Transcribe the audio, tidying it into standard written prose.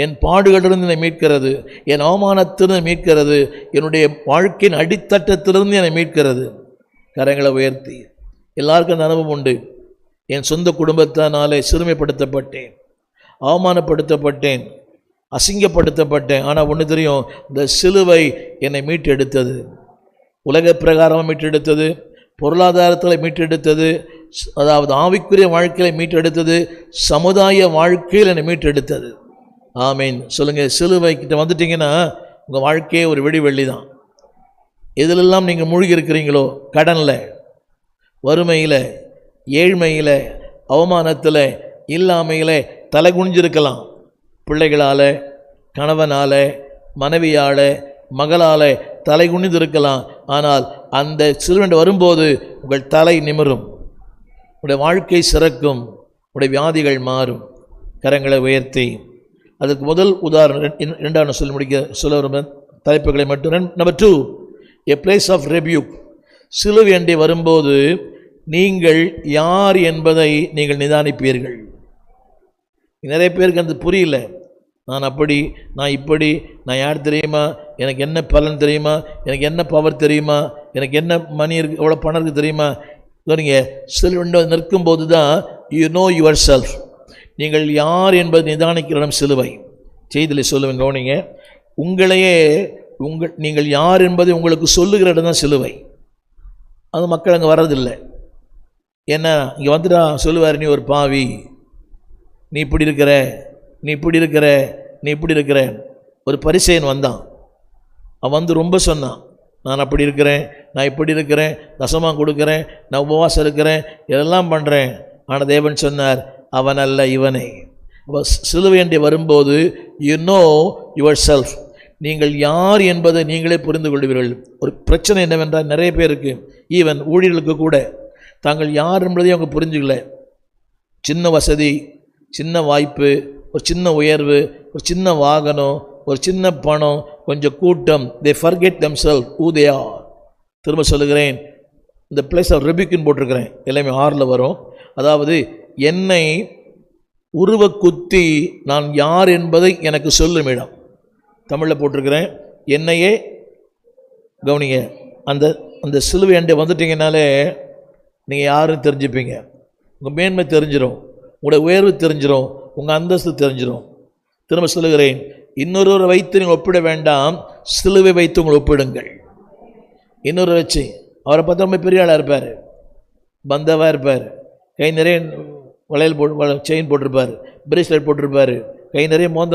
என் பாடுகளிலிருந்து என்னை மீட்கிறது, என் அவமானத்திலிருந்து மீட்கிறது, என்னுடைய வாழ்க்கையின் அடித்தட்டத்திலிருந்து என்னை மீட்கிறது. கரங்களை உயர்த்தி. எல்லாருக்கும் அந்த அனுபவம் உண்டு. என் சொந்த குடும்பத்தினாலே சிறுமைப்படுத்தப்பட்டேன், அவமானப்படுத்தப்பட்டேன், அசிங்கப்படுத்தப்பட்டேன். ஆனால் ஒன்று தெரியும், இந்த சிலுவை என்னை மீட்டெடுத்தது. உலக பிரகாரமாக மீட்டெடுத்தது, பொருளாதாரத்தில் மீட்டெடுத்தது, அதாவது ஆவிக்குரிய வாழ்க்கையில் மீட்டெடுத்தது, சமுதாய வாழ்க்கையில் என்னை மீட்டெடுத்தது. ஆமீன் சொல்லுங்கள். சிலுவை கிட்ட வந்துட்டிங்கன்னா உங்கள் வாழ்க்கையே ஒரு வெள்ளி தான். எதிலெல்லாம் நீங்கள் மூழ்கி இருக்கிறீங்களோ, கடனில், வறுமையில், ஏழ்மையில், அவமானத்தில், இல்லாமையில் தலை குனிஞ்சிருக்கலாம். பிள்ளைகளால், கணவனால், மனைவியால், மகளால் தலை குனிந்திருக்கலாம். ஆனால் அந்த சிலுவை வரும்போது உங்கள் தலை நிமிரும், உடைய வாழ்க்கை சிறக்கும், உடைய வியாதிகள் மாறும். கரங்களை உயர்த்தி. அதுக்கு முதல் உதாரணம் இரண்டாவது சொல்லி சொல்ல தலைப்புகளை மட்டும். Number 2, a place of rebuke. சிலுவை அண்டை வரும்போது நீங்கள் யார் என்பதை நீங்கள் நிதானிப்பீர்கள். நிறைய பேருக்கு அது புரியல. நான் அப்படி, நான் இப்படி, நான் யார் தெரியுமா, எனக்கு என்ன பலன் தெரியுமா, எனக்கு என்ன பவர் தெரியுமா, எனக்கு என்ன மணி இருக்குது, எவ்வளோ பணம் இருக்குது தெரியுமா. நீங்கள் சிலுவை நிற்கும்போது தான் யூ நோ யுவர் செல்ஃப். நீங்கள் யார் என்பது நிதானிக்கிற இடம் சிலுவை. செய்தியில் சொல்லுவேன், கவனிங்க. உங்களையே நீங்கள் யார் என்பதை உங்களுக்கு சொல்லுகிற இடம் தான் சிலுவை. அது மக்கள் அங்கே வர்றதில்லை. ஏன்னா இங்கே வந்துட்டா சொல்லுவார், நீ ஒரு பாவி, நீ இப்படி இருக்கிற, நீ இப்படி இருக்கிற, நீ இப்படி இருக்கிற. ஒரு பரிசேயன் வந்தான். அவன் வந்து ரொம்ப சொன்னான், நான் அப்படி இருக்கிறேன், நான் இப்படி இருக்கிறேன், தசமாக கொடுக்குறேன், நான் உபவாசம் இருக்கிறேன், இதெல்லாம் பண்ணுறேன். ஆனால் தேவன் சொன்னார், அவன் அல்ல இவனே. சிலுவையண்டை வரும்போது யூ நோ யுவர் செல்ஃப். நீங்கள் யார் என்பதை நீங்களே புரிந்து கொள்வீர்கள். ஒரு பிரச்சனை என்னவென்றால், நிறைய பேருக்கு, ஈவன் ஊழியர்களுக்கு கூட, தாங்கள் யார் என்பதையும் அவங்க புரிஞ்சுக்கல. சின்ன வசதி, சின்ன வாய்ப்பு, ஒரு சின்ன உயர்வு, ஒரு சின்ன வாகனம், ஒரு சின்ன பணம், கொஞ்சம் கூட்டம், they forget themselves who they are. திரும்ப சொல்லுகிறேன், இந்த பிளேஸ் ஆஃப் ரெபியூக்னு போட்டிருக்கிறேன், எல்லாமே 6ல் வரும். அதாவது என்னை உருவ குத்தி நான் யார் என்பதை எனக்கு சொல்லும் இடம். தமிழில் போட்டிருக்கிறேன், என்னையே கவனிங்க. அந்த அந்த சிலுவை அண்டை வந்துட்டிங்கனாலே நீங்கள் யாரும் தெரிஞ்சுப்பீங்க. உங்கள் மேன்மை தெரிஞ்சிடும், உங்களுடைய உயர்வு தெரிஞ்சிடும், உங்கள் அந்தஸ்து தெரிஞ்சிடும். திரும்ப சொல்லுகிறேன், இன்னொருவரை வைத்து நீங்கள் ஒப்பிட வேண்டாம், சிலுவை வைத்து உங்களை ஒப்பிடுங்கள். இன்னொரு வச்சு அவரை பார்த்தா ரொம்ப பெரிய ஆளாக இருப்பார், பந்தவாக இருப்பார், கை நிறைய வளையல் செயின் போட்டிருப்பார், பிரேஸ்லெட் போட்டிருப்பார், கை நிறைய மோதிரம்